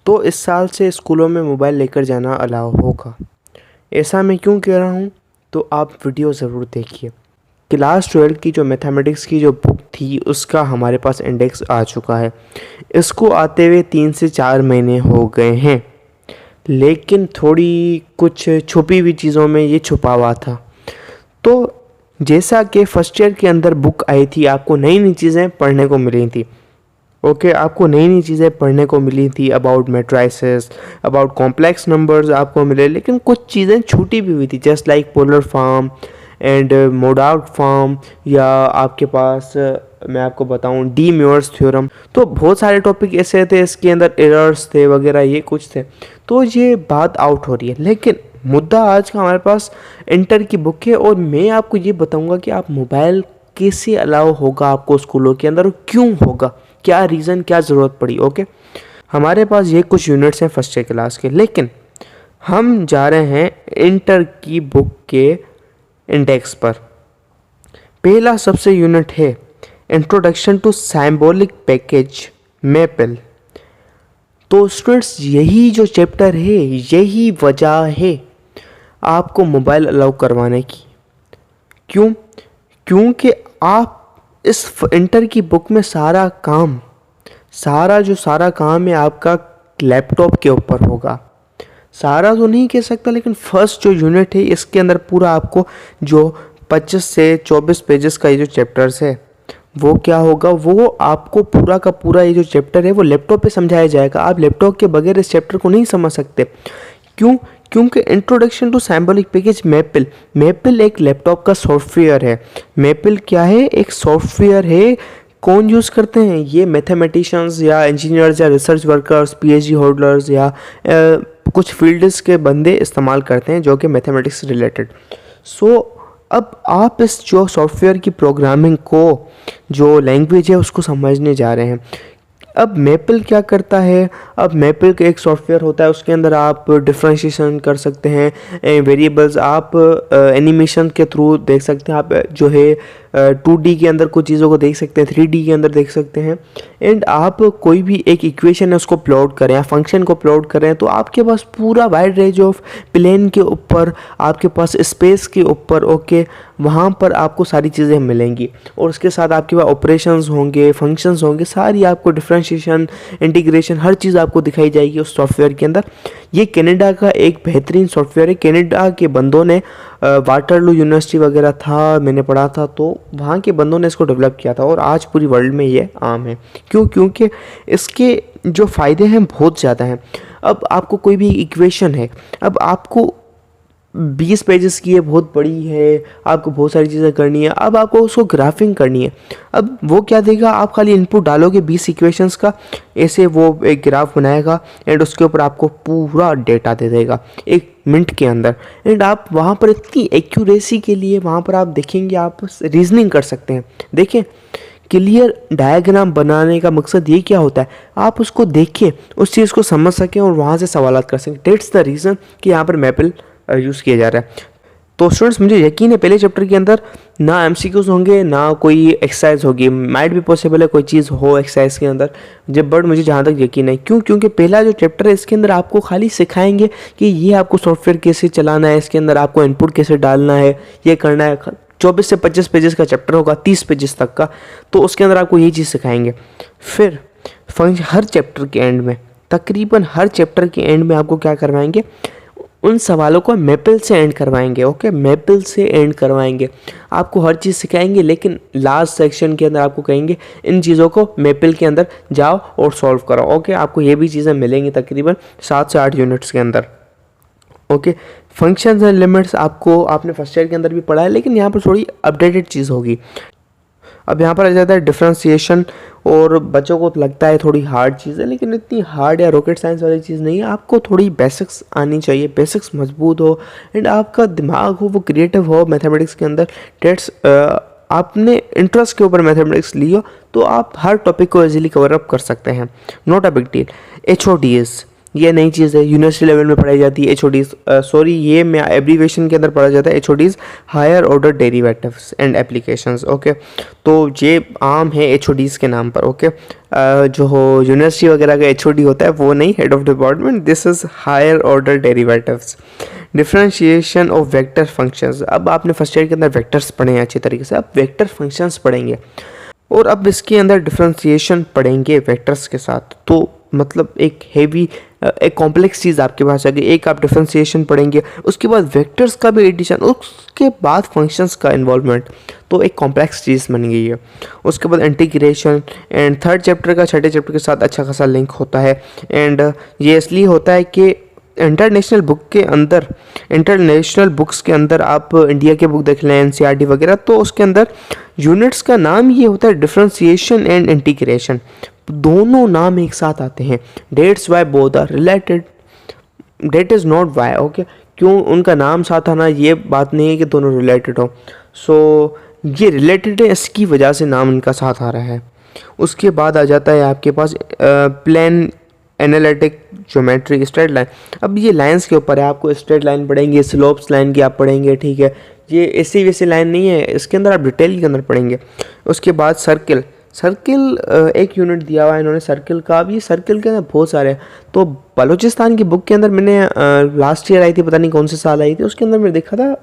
तो इस साल से स्कूलों में मोबाइल लेकर जाना अलाउ होगा। ऐसा मैं क्यों कह रहा हूँ, तो आप वीडियो ज़रूर देखिए। क्लास 12 की जो मैथमेटिक्स की जो बुक थी उसका हमारे पास इंडेक्स आ चुका है। इसको आते हुए 3 से 4 महीने हो गए हैं, लेकिन थोड़ी कुछ छुपी हुई चीज़ों में ये छुपा हुआ था। तो जैसा कि फर्स्ट ईयर के अंदर बुक आई थी, आपको नई नई चीज़ें पढ़ने को मिली थी। ओके, आपको नई नई चीज़ें पढ़ने को मिली थी about matrices, about complex numbers आपको मिले, लेकिन कुछ चीज़ें छूटी भी हुई थी, just like polar form and मोडाउट फॉर्म, या आपके पास मैं आपको बताऊं डी म्योर्स थ्योरम। तो बहुत सारे टॉपिक ऐसे थे, इसके अंदर एरर्स थे वगैरह, ये कुछ थे। तो ये बात आउट हो रही है, लेकिन मुद्दा आज का हमारे पास इंटर की बुक है, और मैं आपको ये बताऊंगा कि आप मोबाइल कैसे अलाउ होगा आपको स्कूलों के अंदर, और क्यों होगा, क्या रीज़न, क्या ज़रूरत पड़ी। ओके, हमारे पास ये कुछ यूनिट्स हैं फर्स्ट ईयर क्लास के, लेकिन हम जा रहे हैं इंटर की बुक के इंडेक्स पर। पहला सबसे यूनिट है introduction to symbolic package Maple. तो स्टूडेंट्स, यही जो चैप्टर है, यही वजह है आपको मोबाइल अलाउ करवाने की। क्यों? क्योंकि आप इस इंटर की बुक में सारा काम है आपका लैपटॉप के ऊपर होगा। सारा तो नहीं कह सकता, लेकिन फर्स्ट जो यूनिट है इसके अंदर पूरा आपको जो 25 से 24 पेजेस का ये जो चैप्टर्स है, वो क्या होगा, वो आपको पूरा का पूरा ये जो चैप्टर है वो लैपटॉप पे समझाया जाएगा। आप लैपटॉप के बगैर इस चैप्टर को नहीं समझ सकते। क्यों? क्योंकि introduction to symbolic package Maple एक लैपटॉप का सॉफ्टवेयर है। मैपल क्या है? एक सॉफ्टवेयर है। कौन यूज़ करते हैं? ये मैथमेटिशियंस या इंजीनियर्स या रिसर्च वर्कर्स, पीएचडी होल्डर्स या कुछ फील्ड्स के बंदे इस्तेमाल करते हैं जो कि मैथमेटिक्स रिलेटेड। सो अब आप इस जो सॉफ्टवेयर की प्रोग्रामिंग को, जो लैंग्वेज है, उसको समझने जा रहे हैं। अब मैपल क्या करता है? अब मैपल का एक सॉफ्टवेयर होता है, उसके अंदर आप डिफ्रेंशिएशन कर सकते हैं, वेरिएबल्स आप एनिमेशन के थ्रू देख सकते हैं। आप जो है 2D के अंदर कुछ चीज़ों को देख सकते हैं, 3D के अंदर देख सकते हैं। एंड आप कोई भी एक इक्वेशन है उसको प्लॉट करें या फंक्शन को प्लॉट करें, तो आपके पास पूरा वाइड रेंज ऑफ प्लेन के ऊपर, आपके पास स्पेस के ऊपर, ओके, वहाँ पर आपको सारी चीज़ें मिलेंगी। और उसके साथ आपके पास ऑपरेशंस होंगे, फंक्शंस होंगे, सारी आपको डिफरेंशिएशन, इंटीग्रेशन, हर चीज़ आपको दिखाई जाएगी उस सॉफ्टवेयर के अंदर। ये कनाडा का एक बेहतरीन सॉफ्टवेयर है। कनाडा के बंदों ने, वाटरलू यूनिवर्सिटी वगैरह था, मैंने पढ़ा था, तो वहाँ के बंदों ने इसको डेवलप किया था, और आज पूरी वर्ल्ड में ये आम है। क्यों? क्योंकि इसके जो फ़ायदे हैं बहुत ज़्यादा हैं। अब आपको कोई भी इक्वेशन है, अब आपको 20 पेजेस की है, बहुत बड़ी है, आपको बहुत सारी चीज़ें करनी है। अब आपको उसको ग्राफिंग करनी है। अब वो क्या देगा? आप खाली इनपुट डालोगे 20 इक्वेशंस का, ऐसे वो एक ग्राफ बनाएगा एंड उसके ऊपर आपको पूरा डेटा दे देगा 1 मिनट के अंदर। एंड आप वहाँ पर इतनी एक्यूरेसी के लिए वहाँ पर आप देखेंगे, आप रीजनिंग कर सकते हैं। देखें, क्लियर डायग्राम बनाने का मकसद ये क्या होता है? आप उसको देखें, उस चीज़ को समझ सकें और वहाँ से सवाल कर सकें। डेट्स द रीज़न कि यहाँ पर मैपल यूज़ किया जा रहा है। तो स्टूडेंट्स, मुझे यकीन है पहले चैप्टर के अंदर ना एमसीक्यूज होंगे, ना कोई एक्सरसाइज होगी। माइट भी पॉसिबल है कोई चीज़ हो एक्सरसाइज के अंदर, बट मुझे जहाँ तक यकीन है। क्यों? क्योंकि पहला जो चैप्टर है इसके अंदर आपको खाली सिखाएंगे कि ये आपको सॉफ्टवेयर कैसे चलाना है, इसके अंदर आपको इनपुट कैसे डालना है, ये करना है। 24 से 25 पेजेस का चैप्टर होगा, 30 पेजेस तक का, तो उसके अंदर आपको ये चीज़ सिखाएंगे। फिर हर चैप्टर के एंड में, तकरीबन हर चैप्टर के एंड में आपको क्या करवाएंगे? उन सवालों को मैपल से एंड करवाएंगे। ओके, मैपल से एंड करवाएंगे, आपको हर चीज़ सिखाएंगे, लेकिन लास्ट सेक्शन के अंदर आपको कहेंगे इन चीज़ों को मैपल के अंदर जाओ और सॉल्व करो। ओके, आपको ये भी चीज़ें मिलेंगी तकरीबन 7 से 8 यूनिट्स के अंदर। ओके, फंक्शंस एंड लिमिट्स आपने फर्स्ट ईयर के अंदर भी पढ़ा है, लेकिन यहाँ पर थोड़ी अपडेटेड चीज़ होगी। अब यहाँ पर आ जाता है डिफ्रेंशिएशन, और बच्चों को लगता है थोड़ी हार्ड चीज़ है, लेकिन इतनी हार्ड या रॉकेट साइंस वाली चीज़ नहीं है। आपको थोड़ी बेसिक्स आनी चाहिए, बेसिक्स मजबूत हो एंड आपका दिमाग हो वो क्रिएटिव हो मैथमेटिक्स के अंदर। डेट्स आपने इंटरेस्ट के ऊपर मैथमेटिक्स लियो तो आप हर टॉपिक को इजीली कवर अप कर सकते हैं। Not a big deal. HODs, ये नई चीज़ है, यूनिवर्सिटी लेवल में पढ़ाई जाती है HODs, सॉरी ये मैं एब्रीवेशन के अंदर पढ़ा जाता है HODs, higher order derivatives and applications. Okay, तो ये आम है HODs के नाम पर। ओके, जो यूनिवर्सिटी वगैरह का HOD होता है वो नहीं, head of department, this is higher order derivatives. Differentiation of vector functions, अब आपने फर्स्ट ईयर के अंदर वेक्टर्स पढ़े हैं अच्छी तरीके से, अब वेक्टर फंक्शंस पढ़ेंगे और अब इसके अंदर डिफरेंशिएशन पढ़ेंगे वेक्टर्स के साथ। तो मतलब एक हेवी एक कॉम्प्लेक्स चीज़ आपके पास आ गई। एक आप डिफरेंशिएशन पढ़ेंगे, उसके बाद वेक्टर्स का भी एडिशन, उसके बाद फंक्शंस का इन्वॉल्वमेंट, तो एक कॉम्प्लेक्स चीज़ बन गई है। उसके बाद इंटीग्रेशन, एंड थर्ड चैप्टर का छठे चैप्टर के साथ अच्छा खासा लिंक होता है। एंड ये इसलिए होता है कि इंटरनेशनल बुक्स के अंदर आप इंडिया के बुक देख लें, NCERT वगैरह, तो उसके अंदर यूनिट्स का नाम ये होता है डिफरेंशिएशन एंड इंटीग्रेशन, दोनों नाम एक साथ आते हैं। That's why both are related, that is not why. Okay, क्यों उनका नाम साथ आना ये बात नहीं है कि दोनों रिलेटेड हो। सो ये रिलेटेड है, इसकी वजह से नाम इनका साथ आ रहा है। उसके बाद आ जाता है आपके पास plane analytic geometry, straight line. अब ये लाइंस के ऊपर है, आपको स्ट्रेट लाइन पढ़ेंगे, स्लोप्स लाइन की आप पढ़ेंगे, ठीक है। ये ऐसी वैसी लाइन नहीं है, इसके अंदर आप डिटेल के अंदर पढ़ेंगे। उसके बाद सर्किल एक यूनिट दिया हुआ है इन्होंने सर्किल का। अब ये सर्किल के अंदर बहुत सारे हैं। तो बलूचिस्तान की बुक के अंदर मैंने लास्ट ईयर आई थी, पता नहीं कौन से साल आई थी, उसके अंदर मैंने देखा था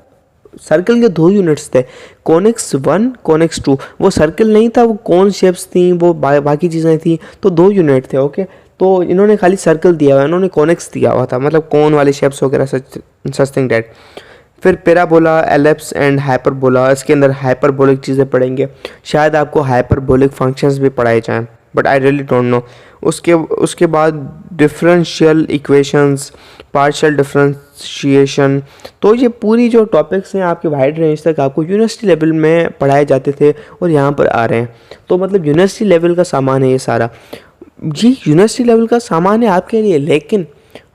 सर्कल के 2 यूनिट्स थे, कॉनिक्स 1 कॉनिक्स 2। वो सर्कल नहीं था, वो कौन शेप्स थी, वो बाकी चीज़ें थी, तो 2 यूनिट थे। ओके, तो इन्होंने खाली सर्कल दिया हुआ है, इन्होंने कॉनिक्स दिया हुआ था, मतलब कौन वाले शेप्स वगैरह, सच थिंग डैट। फिर पैराबोला, एलिप्स एंड हाइपरबोला, इसके अंदर हाइपरबोलिक चीज़ें पढ़ेंगे। शायद आपको हाइपरबोलिक फंक्शंस भी पढ़ाए जाएं, but I really don't know. उसके बाद डिफरेंशियल इक्वेशंस, पार्शियल डिफरेंशिएशन। तो ये पूरी जो टॉपिक्स हैं आपके वाइड रेंज तक आपको यूनिवर्सिटी लेवल में पढ़ाए जाते थे और यहाँ पर आ रहे हैं। तो मतलब यूनिवर्सिटी लेवल का सामान है ये सारा, ये यूनिवर्सिटी लेवल का सामान है आपके लिए। लेकिन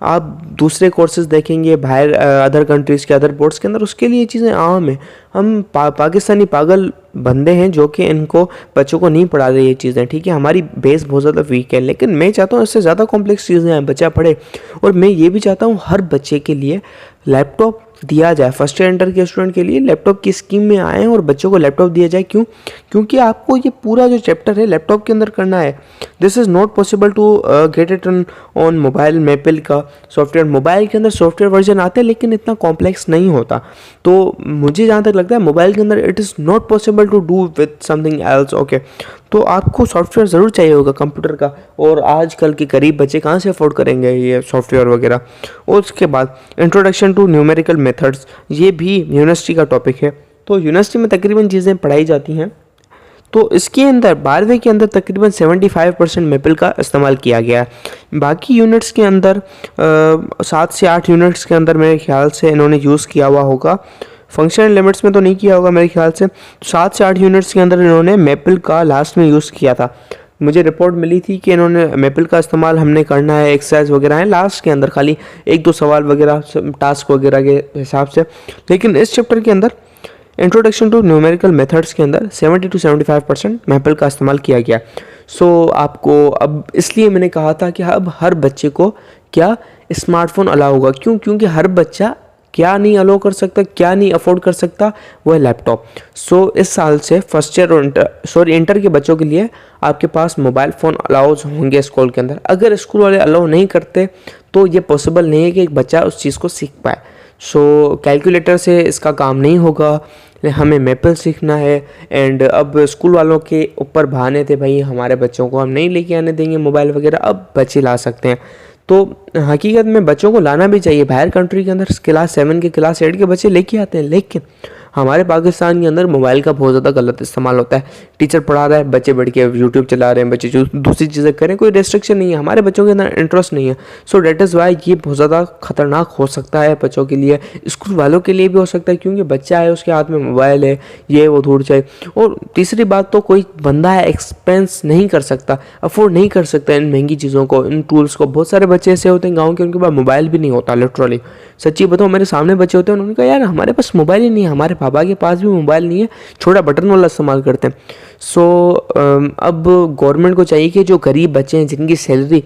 आप दूसरे कोर्सेज देखेंगे बाहर अदर कंट्रीज़ के अदर बोर्ड्स के अंदर, उसके लिए ये चीज़ें आम है। हम पाकिस्तानी पागल बंदे हैं जो कि इनको बच्चों को नहीं पढ़ा रहे ये चीज़ें, ठीक है। हमारी बेस बहुत ज़्यादा वीक है, लेकिन मैं चाहता हूँ इससे ज़्यादा कॉम्प्लेक्स चीज़ें हैं, बच्चा पढ़े। और मैं ये भी चाहता हूँ हर बच्चे के लिए लैपटॉप दिया जाए, फर्स्ट ईयर इंटर के स्टूडेंट के लिए लैपटॉप की स्कीम में आए और बच्चों को लैपटॉप दिया जाए। क्यों? क्योंकि आपको ये पूरा जो चैप्टर है लैपटॉप के अंदर करना है। This is not possible to get it on mobile. Maple का सॉफ्टवेयर, मोबाइल के अंदर सॉफ्टवेयर वर्जन आते हैं लेकिन इतना कॉम्प्लेक्स नहीं होता। तो मुझे जहाँ तक लगता है मोबाइल के अंदर it is not possible to do with something else. Okay, तो आपको सॉफ्टवेयर ज़रूर चाहिए होगा कंप्यूटर का, और आजकल के करीब बच्चे कहाँ से अफोर्ड करेंगे ये सॉफ्टवेयर वगैरह। और उसके बाद इंट्रोडक्शन टू न्यूमेरिकल मेथड्स, ये भी यूनिवर्सिटी का टॉपिक है। तो यूनिवर्सिटी में तकरीबन चीज़ें पढ़ाई जाती हैं। तो इसके अंदर 12वीं के अंदर तकरीबन 75% मेपल का इस्तेमाल किया गया है। बाकी यूनिट्स के अंदर 7 से 8 यूनिट्स के अंदर मेरे ख्याल से इन्होंने यूज़ किया हुआ होगा, फंक्शनल लिमिट्स में तो नहीं किया होगा मेरे ख्याल से। 7 से 8 यूनिट्स के अंदर इन्होंने मेपल का लास्ट में यूज़ किया था। मुझे रिपोर्ट मिली थी कि इन्होंने मेपल का इस्तेमाल हमने करना है, एक्सरसाइज वगैरह है लास्ट के अंदर, खाली 1-2 सवाल वगैरह टास्क वगैरह के हिसाब से। लेकिन इस चैप्टर के अंदर इंट्रोडक्शन टू न्यूमेरिकल मेथड्स के अंदर 70 to 75% मेपल का इस्तेमाल किया गया। सो आपको अब इसलिए मैंने कहा था कि अब हर बच्चे को क्या स्मार्टफोन अलाउ होगा। क्यों? क्योंकि हर बच्चा क्या नहीं अलाउ कर सकता, क्या नहीं अफोर्ड कर सकता, वो है लैपटॉप। सो इस साल से फर्स्ट ईयर और इंटर के बच्चों के लिए आपके पास मोबाइल फ़ोन अलाउज होंगे स्कूल के अंदर। अगर स्कूल वाले अलाउ नहीं करते तो ये पॉसिबल नहीं है कि एक बच्चा उस चीज़ को सीख पाए। सो कैलकुलेटर से इसका काम नहीं होगा, हमें मेपल सीखना है। एंड अब स्कूल वालों के ऊपर बहाने थे, भाई हमारे बच्चों को हम नहीं लेके आने देंगे मोबाइल वगैरह, अब बच्चे ला सकते हैं। तो हकीकत में बच्चों को लाना भी चाहिए। बाहर कंट्री के अंदर क्लास 7 के क्लास 8 के बच्चे लेके आते हैं, लेकिन हमारे पाकिस्तान के अंदर मोबाइल का बहुत ज़्यादा गलत इस्तेमाल होता है। टीचर पढ़ा रहा है, बच्चे बैठ के यूट्यूब चला रहे हैं, बच्चे जो दूसरी चीज़ें करें, कोई रेस्ट्रिक्शन नहीं है, हमारे बच्चों के अंदर इंटरेस्ट नहीं है। सो डेट इज़ वाई ये बहुत ज़्यादा खतरनाक हो सकता है बच्चों के लिए, स्कूल वालों के लिए भी हो सकता है, क्योंकि बच्चा है उसके हाथ में मोबाइल है, ये वो दूर जाए। और तीसरी बात, तो कोई बंदा है एक्सपेंस नहीं कर सकता, अफोर्ड नहीं कर सकता इन महंगी चीज़ों को, इन टूल्स को। बहुत सारे बच्चे ऐसे होते हैं गाँव के, उनके पास मोबाइल भी नहीं होता। लिटरली सच्ची बताओ, मेरे सामने बच्चे होते हैं, उन्होंने कहा यार हमारे पास मोबाइल ही नहीं है, हमारे पापा के पास भी मोबाइल नहीं है, छोटा बटन वाला इस्तेमाल करते हैं। सो अब गवर्नमेंट को चाहिए कि जो गरीब बच्चे हैं जिनकी सैलरी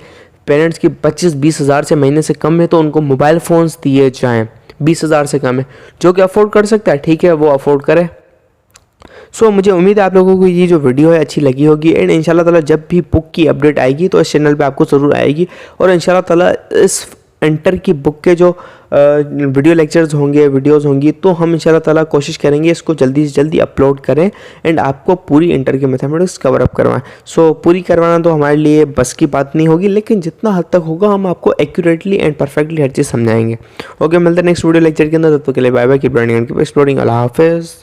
पेरेंट्स की 25-20 हज़ार से महीने से कम है तो उनको मोबाइल फ़ोन्स दिए जाएँ। 20 हज़ार से कम है, जो कि अफोर्ड कर सकता है ठीक है वो अफोर्ड करे। सो मुझे उम्मीद है आप लोगों को ये जो वीडियो है अच्छी लगी होगी। एंड इंशाल्लाह ताला जब भी बुक की अपडेट आएगी तो इस चैनल पे आपको ज़रूर आएगी। और इंशाल्लाह ताला इस एंटर की बुक के जो वीडियो लेक्चर्स होंगे, वीडियोस होंगी, तो हम इंशाल्लाह ताला कोशिश करेंगे इसको जल्दी से जल्दी अपलोड करें एंड आपको पूरी इंटर की मैथमेटिक्स कवर अप करवाएं। सो पूरी करवाना तो हमारे लिए बस की बात नहीं होगी, लेकिन जितना हद तक होगा हम आपको एक्यूरेटली एंड परफेक्टली हर चीज़ समझाएंगे। ओके, मिलते हैं नेक्स्ट वीडियो लेक्चर के अंदर। तब तक के लिए bye bye, keep learning and keep exploring. अल्लाह हाफिज़।